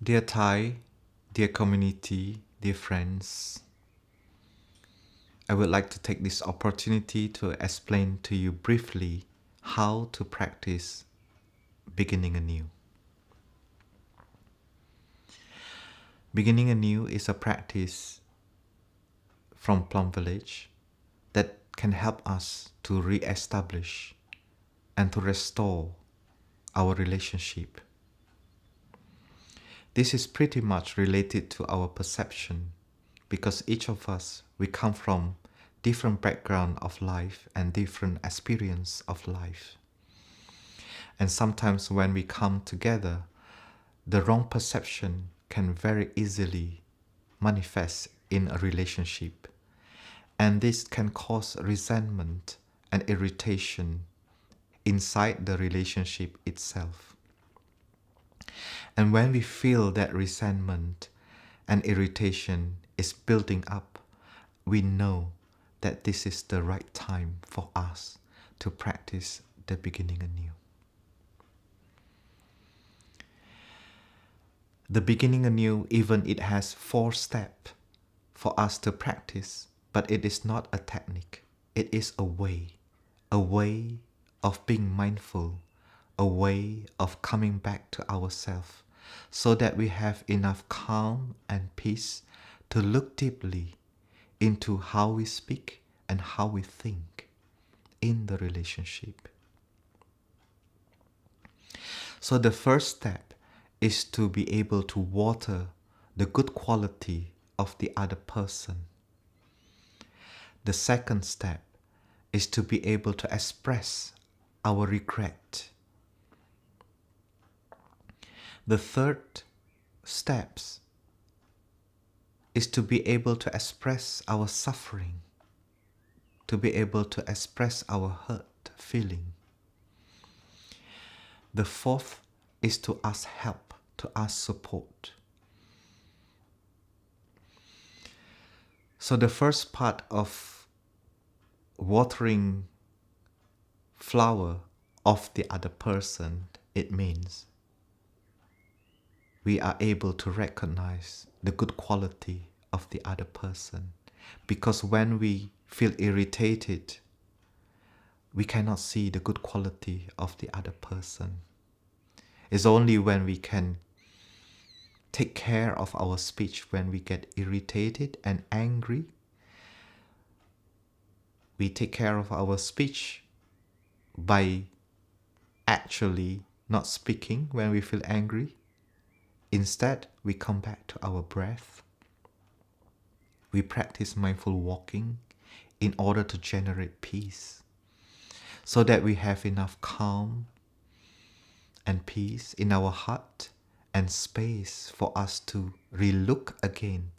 Dear Thai, dear community, dear friends, I would like to take this opportunity to explain to you briefly how to practice Beginning Anew. Beginning Anew is a practice from Plum village that can help us to re-establish and to restore our relationship. This is pretty much related to our perception because each of us, we come from different background of life and different experience of life. And sometimes when we come together, the wrong perception can very easily manifest in a relationship. And this can cause resentment and irritation inside the relationship itself. And when we feel that resentment and irritation is building up, we know that this is the right time for us to practice the beginning anew. The beginning anew, even it has 4 steps for us to practice, but it is not a technique. It is a way of being mindful, a way of coming back to ourselves, so that we have enough calm and peace to look deeply into how we speak and how we think in the relationship. So the first step is to be able to water the good quality of the other person. The second step is to be able to express our regret. The third steps is to be able to express our suffering, to be able to express our hurt feeling. The fourth is to ask help, to ask support. So the first part of watering flower of the other person, it means we are able to recognize the good quality of the other person. Because when we feel irritated, we cannot see the good quality of the other person. It's only when we can take care of our speech when we get irritated and angry. We take care of our speech by actually not speaking when we feel angry. Instead, we come back to our breath. We practice mindful walking in order to generate peace, so that we have enough calm and peace in our heart and space for us to relook again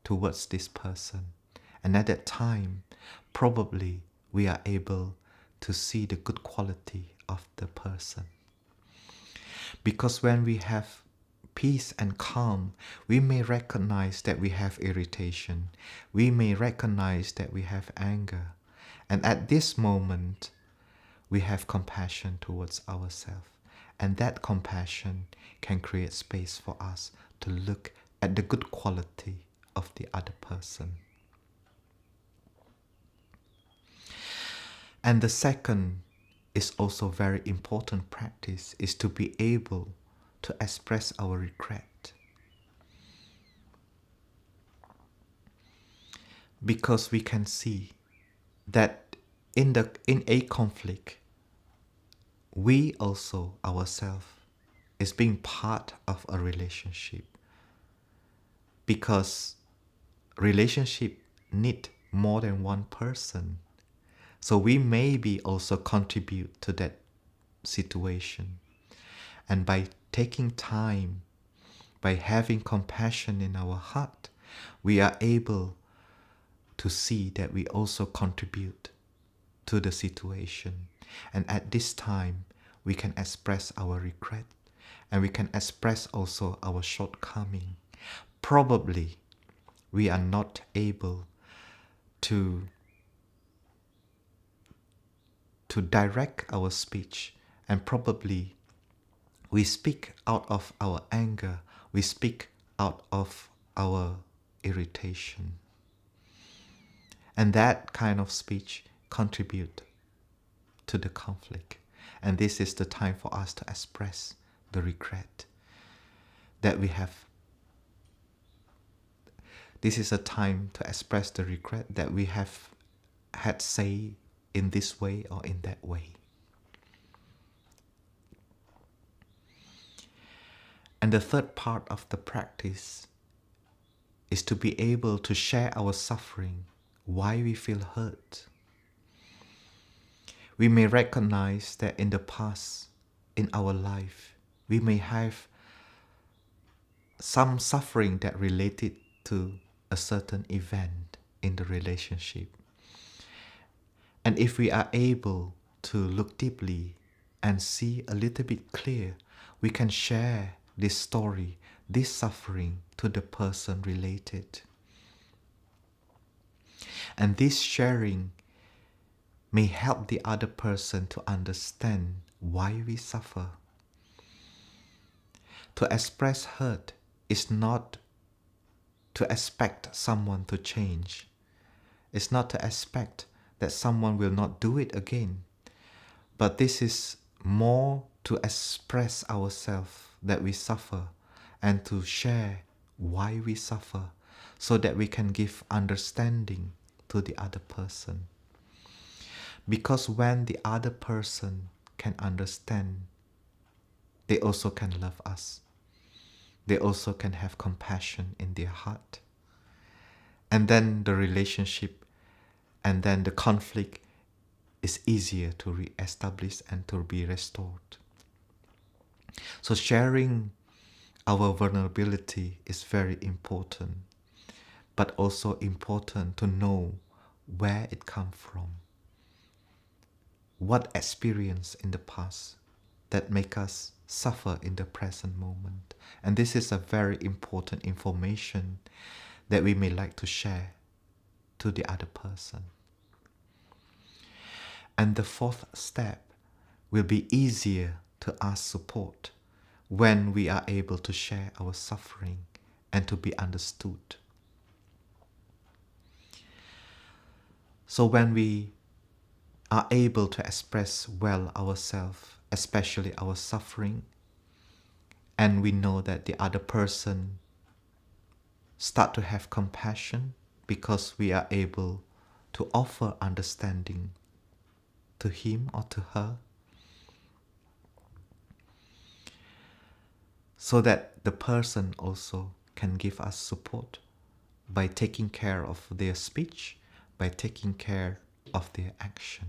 towards this person. And at that time, probably we are able to see the good quality of the person. Because when we have peace and calm, we may recognize that we have irritation. We may recognize that we have anger. And at this moment, we have compassion towards ourselves. And that compassion can create space for us to look at the good quality of the other person. And the second is also very important practice, is to be able to express our regret. Because we can see that in a conflict, we also ourselves is being part of a relationship. Because relationship need more than one person. So we maybe also contribute to that situation. And by taking time, by having compassion in our heart, we are able to see that we also contribute to the situation. And at this time, we can express our regret, and we can express also our shortcoming. Probably, we are not able to direct our speech, and probably We speak out of our anger. We speak out of our irritation. And that kind of speech contribute to the conflict. And this is the time for us to express the regret that we have. This is a time to express the regret that we have had say in this way or in that way. And the third part of the practice is to be able to share our suffering, why we feel hurt. We may recognize that in the past, in our life, we may have some suffering that related to a certain event in the relationship. And if we are able to look deeply and see a little bit clear, we can share this story, this suffering to the person related. And this sharing may help the other person to understand why we suffer. To express hurt is not to expect someone to change. It's not to expect that someone will not do it again. But this is more to express ourselves that we suffer and to share why we suffer so that we can give understanding to the other person. Because when the other person can understand, they also can love us. They also can have compassion in their heart. And then the relationship and then the conflict is easier to re-establish and to be restored. So sharing our vulnerability is very important, but also important to know where it comes from. What experience in the past that make us suffer in the present moment. And this is a very important information that we may like to share to the other person. And the fourth step will be easier to ask support when we are able to share our suffering and to be understood. So when we are able to express well ourselves, especially our suffering, and we know that the other person start to have compassion because we are able to offer understanding to him or to her, so that the person also can give us support by taking care of their speech, by taking care of their action.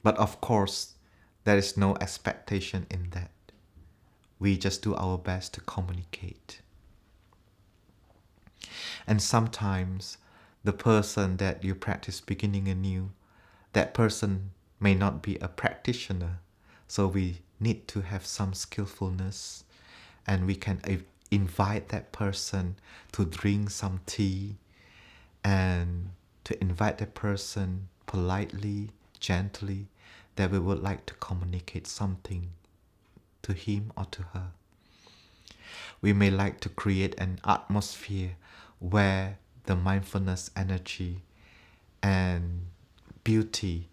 But of course, there is no expectation in that. We just do our best to communicate. And sometimes the person that you practice beginning anew, that person may not be a practitioner. So we need to have some skillfulness, and we can invite that person to drink some tea and to invite that person politely, gently, that we would like to communicate something to him or to her. We may like to create an atmosphere where the mindfulness energy and beauty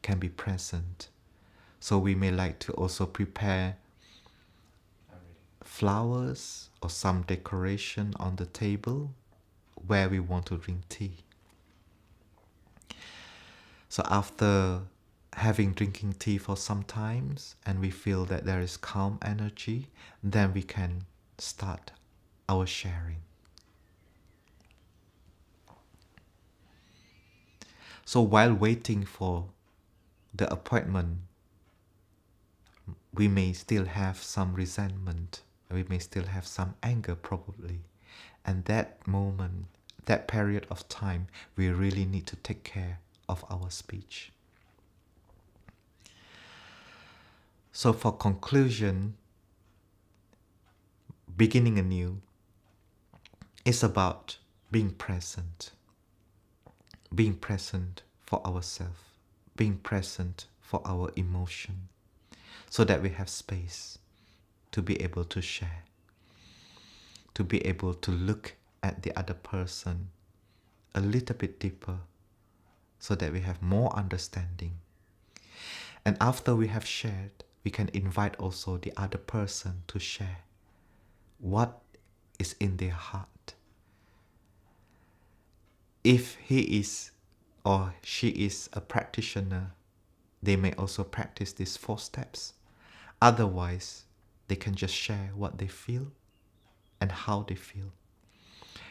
can be present. So we may like to also prepare flowers or some decoration on the table where we want to drink tea. So after having drinking tea for some times and we feel that there is calm energy, then we can start our sharing. So while waiting for the appointment, we may still have some resentment, we may still have some anger probably. And that moment, that period of time, we really need to take care of our speech. So for conclusion, beginning anew is about being present for ourselves, being present for our emotion, so that we have space to be able to share, to be able to look at the other person a little bit deeper, so that we have more understanding. And after we have shared, we can invite also the other person to share what is in their heart. If he is or she is a practitioner, they may also practice these 4 steps. Otherwise, they can just share what they feel and how they feel.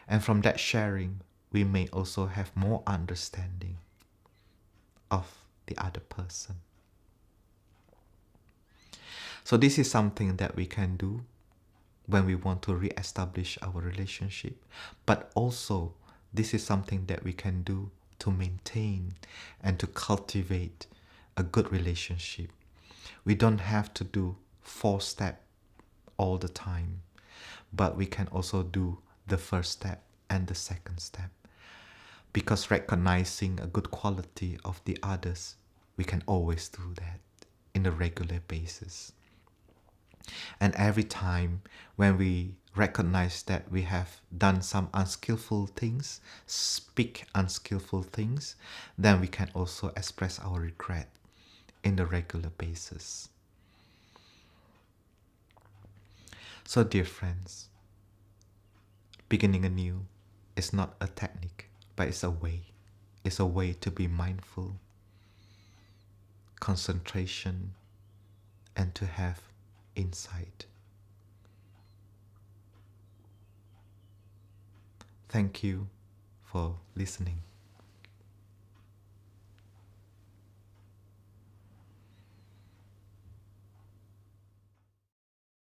And from that sharing, we may also have more understanding of the other person. So this is something that we can do when we want to re-establish our relationship, but also this is something that we can do to maintain and to cultivate a good relationship. We don't have to do 4 steps all the time, but we can also do the first step and the second step. Because recognizing a good quality of the others, we can always do that in a regular basis. And every time when we recognize that we have done some unskillful things, speak unskillful things, then we can also express our regret in a regular basis. So dear friends, beginning anew is not a technique, but it's a way. It's a way to be mindful, concentration, and to have insight. Thank you for listening.